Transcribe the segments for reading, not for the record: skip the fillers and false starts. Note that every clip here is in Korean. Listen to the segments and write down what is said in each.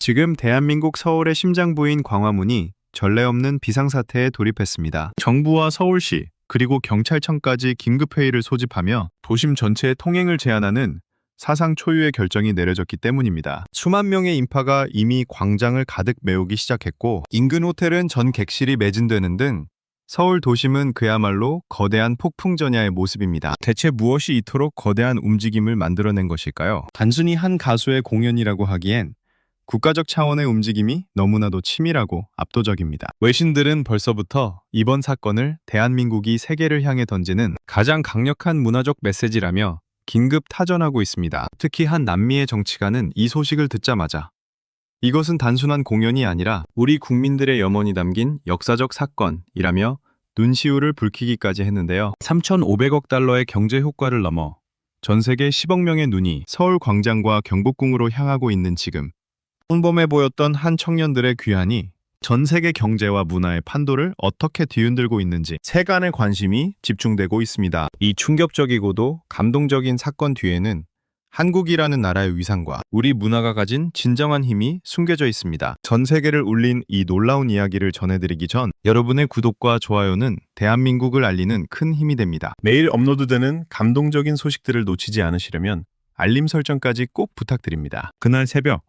지금 대한민국 서울의 심장부인 광화문이 전례 없는 비상사태에 돌입했습니다. 정부와 서울시 그리고 경찰청까지 긴급회의를 소집하며 도심 전체의 통행을 제한하는 사상 초유의 결정이 내려졌기 때문입니다. 수만 명의 인파가 이미 광장을 가득 메우기 시작했고 인근 호텔은 전 객실이 매진되는 등 서울 도심은 그야말로 거대한 폭풍전야의 모습입니다. 대체 무엇이 이토록 거대한 움직임을 만들어낸 것일까요? 단순히 한 가수의 공연이라고 하기엔 국가적 차원의 움직임이 너무나도 치밀하고 압도적입니다. 외신들은 벌써부터 이번 사건을 대한민국이 세계를 향해 던지는 가장 강력한 문화적 메시지라며 긴급 타전하고 있습니다. 특히 한 남미의 정치가는 이 소식을 듣자마자 이것은 단순한 공연이 아니라 우리 국민들의 염원이 담긴 역사적 사건이라며 눈시울을 붉히기까지 했는데요. 3,500억 달러의 경제 효과를 넘어 전 세계 10억 명의 눈이 서울 광장과 경복궁으로 향하고 있는 지금 혼범해 보였던 한 청년들의 귀환이 전 세계 경제와 문화의 판도를 어떻게 뒤흔들고 있는지 세간의 관심이 집중되고 있습니다. 이 충격적이고도 감동적인 사건 뒤에는 한국이라는 나라의 위상과 우리 문화가 가진 진정한 힘이 숨겨져 있습니다. 전 세계를 울린 이 놀라운 이야기를 전해드리기 전 여러분의 구독과 좋아요는 대한민국을 알리는 큰 힘이 됩니다. 매일 업로드되는 감동적인 소식들을 놓치지 않으시려면 알림 설정까지 꼭 부탁드립니다. 그날 새벽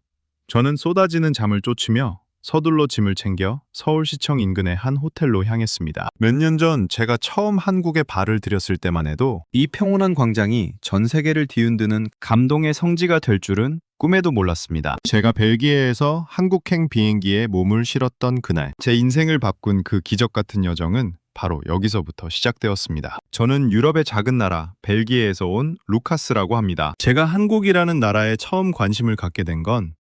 저는 쏟아지는 잠을 쫓으며 서둘러 짐을 챙겨 서울시청 인근의 한 호텔로 향했습니다. 몇 년 전 제가 처음 한국에 발을 들였을 때만 해도 이 평온한 광장이 전 세계를 뒤흔드는 감동의 성지가 될 줄은 꿈에도 몰랐습니다. 제가 벨기에에서 한국행 비행기에 몸을 실었던 그날, 제 인생을 바꾼 그 기적 같은 여정은 바로 여기서부터 시작되었습니다. 저는 유럽의 작은 나라 벨기에에서 온 루카스라고 합니다. 제가 한국이라는 나라에 처음 관심을 갖게 된 건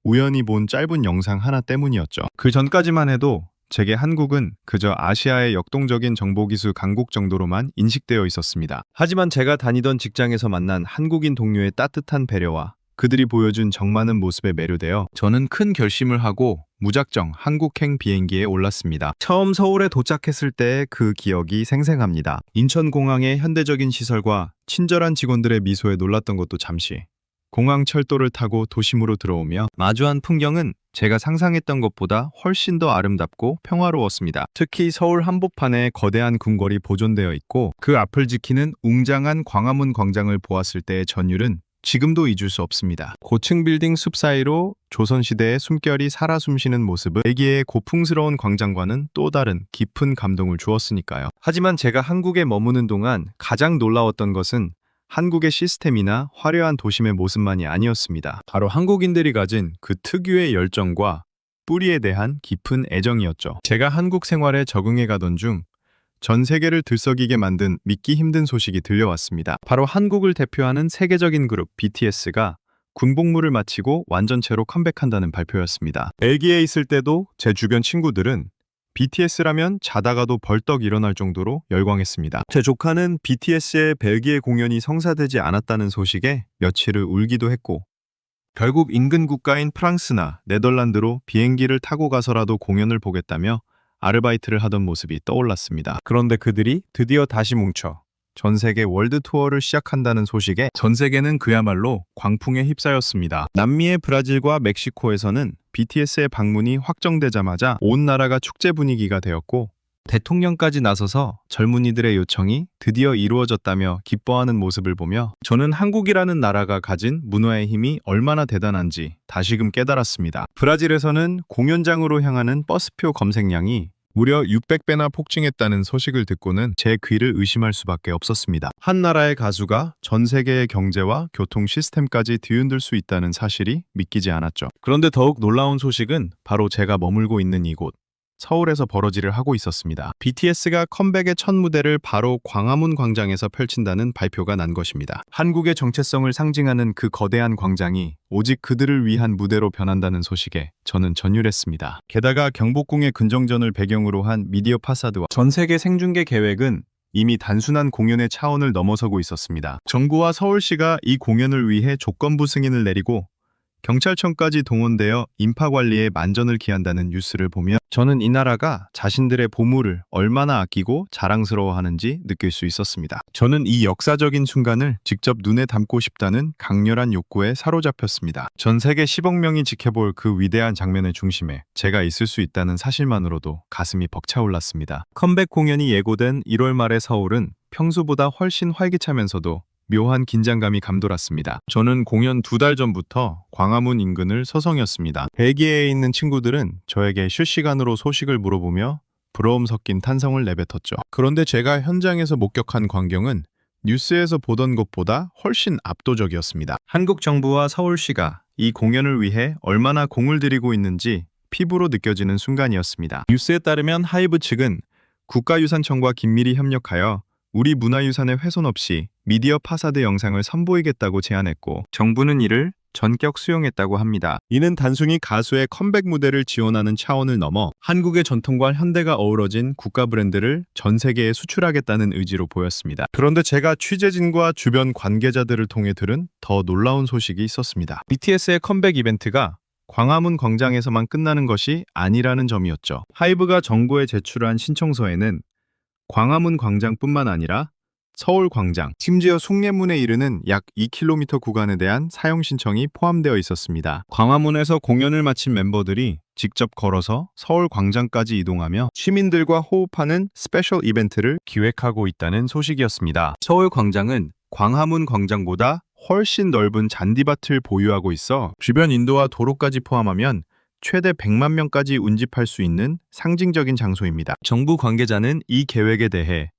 우연히 본 짧은 영상 하나 때문이었죠. 그 전까지만 해도 제게 한국은 그저 아시아의 역동적인 정보기술 강국 정도로만 인식되어 있었습니다. 하지만 제가 다니던 직장에서 만난 한국인 동료의 따뜻한 배려와 그들이 보여준 정 많은 모습에 매료되어 저는 큰 결심을 하고 무작정 한국행 비행기에 올랐습니다. 처음 서울에 도착했을 때의 그 기억이 생생합니다. 인천공항의 현대적인 시설과 친절한 직원들의 미소에 놀랐던 것도 잠시, 공항 철도를 타고 도심으로 들어오며 마주한 풍경은 제가 상상했던 것보다 훨씬 더 아름답고 평화로웠습니다. 특히 서울 한복판에 거대한 궁궐이 보존되어 있고 그 앞을 지키는 웅장한 광화문 광장을 보았을 때의 전율은 지금도 잊을 수 없습니다. 고층 빌딩 숲 사이로 조선시대의 숨결이 살아 숨쉬는 모습은 벨기에의 고풍스러운 광장과는 또 다른 깊은 감동을 주었으니까요. 하지만 제가 한국에 머무는 동안 가장 놀라웠던 것은 한국의 시스템이나 화려한 도심의 모습만이 아니었습니다. 바로 한국인들이 가진 그 특유의 열정과 뿌리에 대한 깊은 애정이었죠. 제가 한국 생활에 적응해 가던 중 전 세계를 들썩이게 만든 믿기 힘든 소식이 들려왔습니다. 바로 한국을 대표하는 세계적인 그룹 BTS가 군복무를 마치고 완전체로 컴백한다는 발표였습니다. 벨기에에 있을 때도 제 주변 친구들은 BTS라면 자다가도 벌떡 일어날 정도로 열광했습니다. 제 조카는 BTS의 벨기에 공연이 성사되지 않았다는 소식에 며칠을 울기도 했고 결국 인근 국가인 프랑스나 네덜란드로 비행기를 타고 가서라도 공연을 보겠다며 아르바이트를 하던 모습이 떠올랐습니다. 그런데 그들이 드디어 다시 뭉쳐 전 세계 월드 투어를 시작한다는 소식에 전 세계는 그야말로 광풍에 휩싸였습니다. 남미의 브라질과 멕시코에서는 BTS의 방문이 확정되자마자 온 나라가 축제 분위기가 되었고 대통령까지 나서서 젊은이들의 요청이 드디어 이루어졌다며 기뻐하는 모습을 보며 저는 한국이라는 나라가 가진 문화의 힘이 얼마나 대단한지 다시금 깨달았습니다. 브라질에서는 공연장으로 향하는 버스표 검색량이 무려 600배나 폭증했다는 소식을 듣고는 제 귀를 의심할 수밖에 없었습니다. 한 나라의 가수가 전 세계의 경제와 교통 시스템까지 뒤흔들 수 있다는 사실이 믿기지 않았죠. 그런데 더욱 놀라운 소식은 바로 제가 머물고 있는 이곳 서울에서 벌어지를 하고 있었습니다. BTS가 컴백의 첫 무대를 바로 광화문 광장에서 펼친다는 발표가 난 것입니다. 한국의 정체성을 상징하는 그 거대한 광장이 오직 그들을 위한 무대로 변한다는 소식에 저는 전율했습니다. 게다가 경복궁의 근정전을 배경으로 한 미디어 파사드와 전 세계 생중계 계획은 이미 단순한 공연의 차원을 넘어서고 있었습니다. 정부와 서울시가 이 공연을 위해 조건부 승인을 내리고 경찰청까지 동원되어 인파 관리에 만전을 기한다는 뉴스를 보며 저는 이 나라가 자신들의 보물을 얼마나 아끼고 자랑스러워하는지 느낄 수 있었습니다. 저는 이 역사적인 순간을 직접 눈에 담고 싶다는 강렬한 욕구에 사로잡혔습니다. 전 세계 10억 명이 지켜볼 그 위대한 장면의 중심에 제가 있을 수 있다는 사실만으로도 가슴이 벅차올랐습니다. 컴백 공연이 예고된 1월 말의 서울은 평소보다 훨씬 활기차면서도 묘한 긴장감이 감돌았습니다. 저는 공연 2달 전부터 광화문 인근을 서성였습니다. 벨기에에 있는 친구들은 저에게 실시간으로 소식을 물어보며 부러움 섞인 탄성을 내뱉었죠. 그런데 제가 현장에서 목격한 광경은 뉴스에서 보던 것보다 훨씬 압도적이었습니다. 한국 정부와 서울시가 이 공연을 위해 얼마나 공을 들이고 있는지 피부로 느껴지는 순간이었습니다. 뉴스에 따르면 하이브 측은 국가유산청과 긴밀히 협력하여 우리 문화유산의 훼손 없이 미디어 파사드 영상을 선보이겠다고 제안했고 정부는 이를 전격 수용했다고 합니다. 이는 단순히 가수의 컴백 무대를 지원하는 차원을 넘어 한국의 전통과 현대가 어우러진 국가 브랜드를 전 세계에 수출하겠다는 의지로 보였습니다. 그런데 제가 취재진과 주변 관계자들을 통해 들은 더 놀라운 소식이 있었습니다. BTS의 컴백 이벤트가 광화문 광장에서만 끝나는 것이 아니라는 점이었죠. 하이브가 정부에 제출한 신청서에는 광화문 광장뿐만 아니라 서울 광장, 심지어 숭례문에 이르는 약 2km 구간에 대한 사용 신청이 포함되어 있었습니다. 광화문에서 공연을 마친 멤버들이 직접 걸어서 서울 광장까지 이동하며 시민들과 호흡하는 스페셜 이벤트를 기획하고 있다는 소식이었습니다. 서울 광장은 광화문 광장보다 훨씬 넓은 잔디밭을 보유하고 있어 주변 인도와 도로까지 포함하면 최대 100만 명까지 운집할 수 있는 상징적인 장소입니다. 정부 관계자는 이 계획에 대해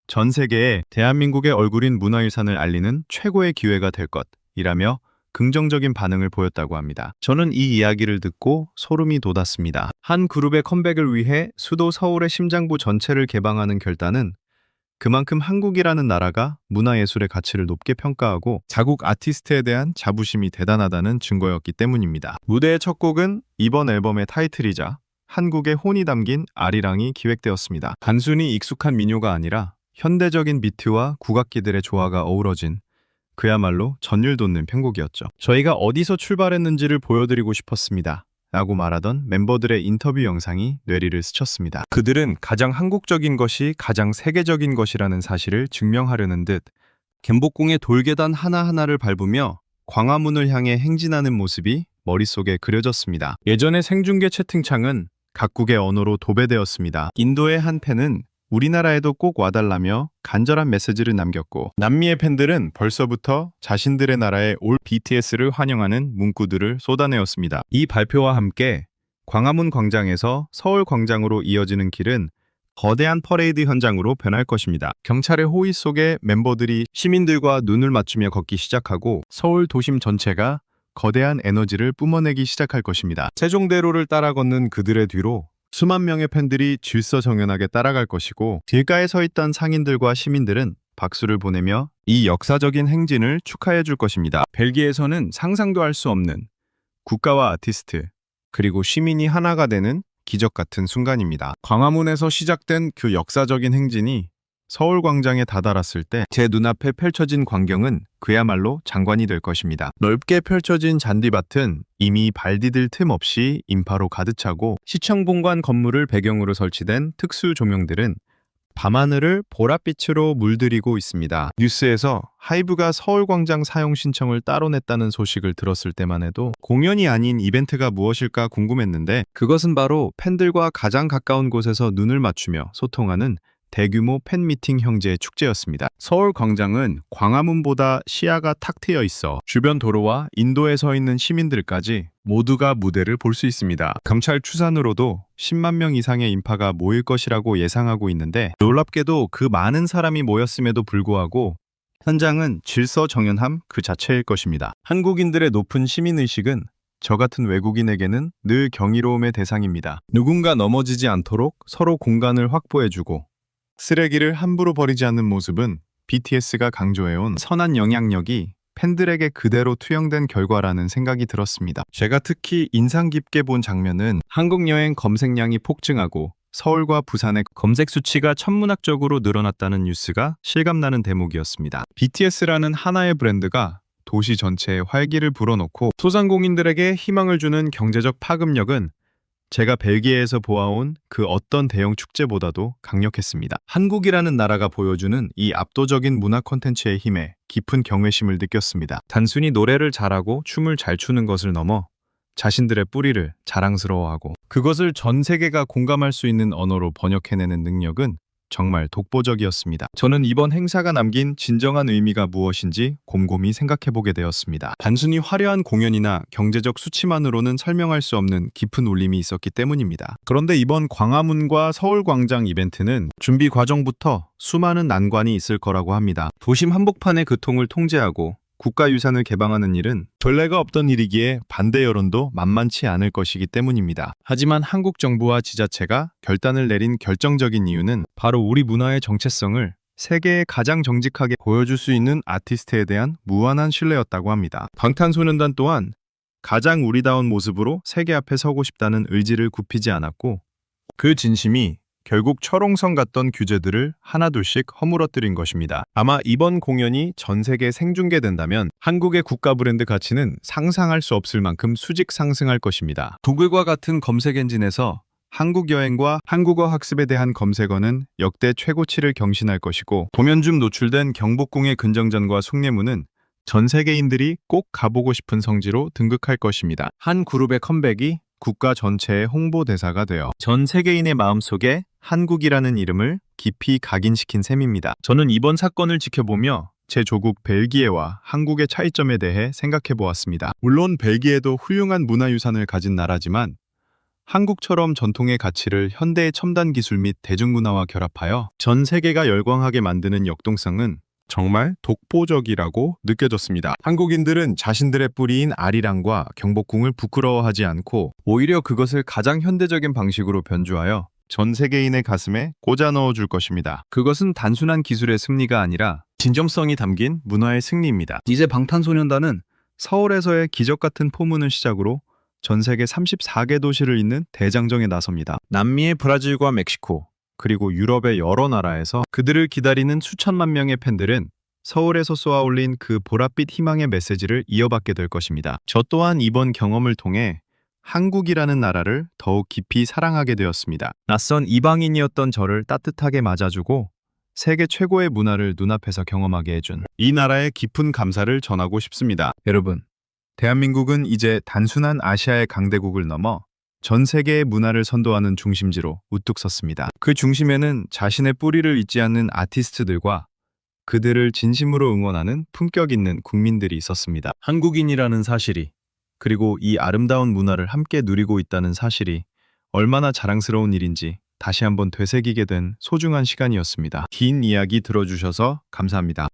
전 세계에 대한민국의 얼굴인 문화유산을 알리는 최고의 기회가 될 것이라며 긍정적인 반응을 보였다고 합니다. 저는 이 이야기를 듣고 소름이 돋았습니다. 한 그룹의 컴백을 위해 수도 서울의 심장부 전체를 개방하는 결단은 그만큼 한국이라는 나라가 문화예술의 가치를 높게 평가하고 자국 아티스트에 대한 자부심이 대단하다는 증거였기 때문입니다. 무대의 첫 곡은 이번 앨범의 타이틀이자 한국의 혼이 담긴 아리랑이 기획되었습니다. 단순히 익숙한 민요가 아니라 현대적인 비트와 국악기들의 조화가 어우러진 그야말로 전율 돋는 편곡이었죠. 저희가 어디서 출발했는지를 보여드리고 싶었습니다. 라고 말하던 멤버들의 인터뷰 영상이 뇌리를 스쳤습니다. 그들은 가장 한국적인 것이 가장 세계적인 것이라는 사실을 증명하려는 듯 gem복궁의 돌계단 하나하나를 밟으며 광화문을 향해 행진하는 모습이 머릿속에 그려졌습니다. 예전의 생중계 채팅창은 각국의 언어로 도배되었습니다. 인도의 한 팬은 우리나라에도 꼭 와달라며 간절한 메시지를 남겼고 남미의 팬들은 벌써부터 자신들의 나라에 올 BTS를 환영하는 문구들을 쏟아내었습니다. 이 발표와 함께 광화문 광장에서 서울 광장으로 이어지는 길은 거대한 퍼레이드 현장으로 변할 것입니다. 경찰의 호의 속에 멤버들이 시민들과 눈을 맞추며 걷기 시작하고 서울 도심 전체가 거대한 에너지를 뿜어내기 시작할 것입니다. 세종대로를 따라 걷는 그들의 뒤로 수만 명의 팬들이 질서정연하게 따라갈 것이고 길가에 서 있던 상인들과 시민들은 박수를 보내며 이 역사적인 행진을 축하해 줄 것입니다. 벨기에에서는 상상도 할 수 없는 국가와 아티스트 그리고 시민이 하나가 되는 기적 같은 순간입니다. 광화문에서 시작된 그 역사적인 행진이 서울광장에 다다랐을 때 제 눈앞에 펼쳐진 광경은 그야말로 장관이 될 것입니다. 넓게 펼쳐진 잔디밭은 이미 발 디딜 틈 없이 인파로 가득 차고 시청 본관 건물을 배경으로 설치된 특수 조명들은 밤하늘을 보랏빛으로 물들이고 있습니다. 뉴스에서 하이브가 서울광장 사용 신청을 따로 냈다는 소식을 들었을 때만 해도 공연이 아닌 이벤트가 무엇일까 궁금했는데 그것은 바로 팬들과 가장 가까운 곳에서 눈을 맞추며 소통하는 대규모 팬미팅 형제의 축제였습니다. 서울 광장은 광화문보다 시야가 탁 트여 있어 주변 도로와 인도에 서 있는 시민들까지 모두가 무대를 볼 수 있습니다. 감찰 추산으로도 10만 명 이상의 인파가 모일 것이라고 예상하고 있는데 놀랍게도 그 많은 사람이 모였음에도 불구하고 현장은 질서정연함 그 자체일 것입니다. 한국인들의 높은 시민의식은 저 같은 외국인에게는 늘 경이로움의 대상입니다. 누군가 넘어지지 않도록 서로 공간을 확보해주고 쓰레기를 함부로 버리지 않는 모습은 BTS가 강조해온 선한 영향력이 팬들에게 그대로 투영된 결과라는 생각이 들었습니다. 제가 특히 인상 깊게 본 장면은 한국 여행 검색량이 폭증하고 서울과 부산의 검색 수치가 천문학적으로 늘어났다는 뉴스가 실감나는 대목이었습니다. BTS라는 하나의 브랜드가 도시 전체에 활기를 불어넣고 소상공인들에게 희망을 주는 경제적 파급력은 제가 벨기에에서 보아온 그 어떤 대형 축제보다도 강력했습니다. 한국이라는 나라가 보여주는 이 압도적인 문화 콘텐츠의 힘에 깊은 경외심을 느꼈습니다. 단순히 노래를 잘하고 춤을 잘 추는 것을 넘어 자신들의 뿌리를 자랑스러워하고 그것을 전 세계가 공감할 수 있는 언어로 번역해내는 능력은 정말 독보적이었습니다. 저는 이번 행사가 남긴 진정한 의미가 무엇인지 곰곰이 생각해보게 되었습니다. 단순히 화려한 공연이나 경제적 수치만으로는 설명할 수 없는 깊은 울림이 있었기 때문입니다. 그런데 이번 광화문과 서울광장 이벤트는 준비 과정부터 수많은 난관이 있을 거라고 합니다. 도심 한복판의 교통을 통제하고 국가유산을 개방하는 일은 전례가 없던 일이기에 반대 여론도 만만치 않을 것이기 때문입니다. 하지만 한국 정부와 지자체가 결단을 내린 결정적인 이유는 바로 우리 문화의 정체성을 세계에 가장 정직하게 보여줄 수 있는 아티스트에 대한 무한한 신뢰였다고 합니다. 방탄소년단 또한 가장 우리다운 모습으로 세계 앞에 서고 싶다는 의지를 굽히지 않았고 그 진심이 결국 철옹성 같던 규제들을 하나둘씩 허물어뜨린 것입니다. 아마 이번 공연이 전 세계 생중계된다면 한국의 국가 브랜드 가치는 상상할 수 없을 만큼 수직 상승할 것입니다. 구글과 같은 검색 엔진에서 한국 여행과 한국어 학습에 대한 검색어는 역대 최고치를 경신할 것이고 공연 중 노출된 경복궁의 근정전과 숭례문은 전 세계인들이 꼭 가보고 싶은 성지로 등극할 것입니다. 한 그룹의 컴백이 국가 전체의 홍보 대사가 되어 전 세계인의 마음속에 한국이라는 이름을 깊이 각인시킨 셈입니다. 저는 이번 사건을 지켜보며 제 조국 벨기에와 한국의 차이점에 대해 생각해 보았습니다. 물론 벨기에도 훌륭한 문화유산을 가진 나라지만 한국처럼 전통의 가치를 현대의 첨단 기술 및 대중문화와 결합하여 전 세계가 열광하게 만드는 역동성은 정말 독보적이라고 느껴졌습니다. 한국인들은 자신들의 뿌리인 아리랑과 경복궁을 부끄러워하지 않고 오히려 그것을 가장 현대적인 방식으로 변주하여 전 세계인의 가슴에 꽂아 넣어줄 것입니다. 그것은 단순한 기술의 승리가 아니라 진정성이 담긴 문화의 승리입니다. 이제 방탄소년단은 서울에서의 기적 같은 포문을 시작으로 전 세계 34개 도시를 잇는 대장정에 나섭니다. 남미의 브라질과 멕시코, 그리고 유럽의 여러 나라에서 그들을 기다리는 수천만 명의 팬들은 서울에서 쏘아올린 그 보랏빛 희망의 메시지를 이어받게 될 것입니다. 저 또한 이번 경험을 통해 한국이라는 나라를 더욱 깊이 사랑하게 되었습니다. 낯선 이방인이었던 저를 따뜻하게 맞아주고 세계 최고의 문화를 눈앞에서 경험하게 해준 이 나라의 깊은 감사를 전하고 싶습니다. 여러분, 대한민국은 이제 단순한 아시아의 강대국을 넘어 전 세계의 문화를 선도하는 중심지로 우뚝 섰습니다. 그 중심에는 자신의 뿌리를 잊지 않는 아티스트들과 그들을 진심으로 응원하는 품격 있는 국민들이 있었습니다. 한국인이라는 사실이, 그리고 이 아름다운 문화를 함께 누리고 있다는 사실이 얼마나 자랑스러운 일인지 다시 한번 되새기게 된 소중한 시간이었습니다. 긴 이야기 들어주셔서 감사합니다.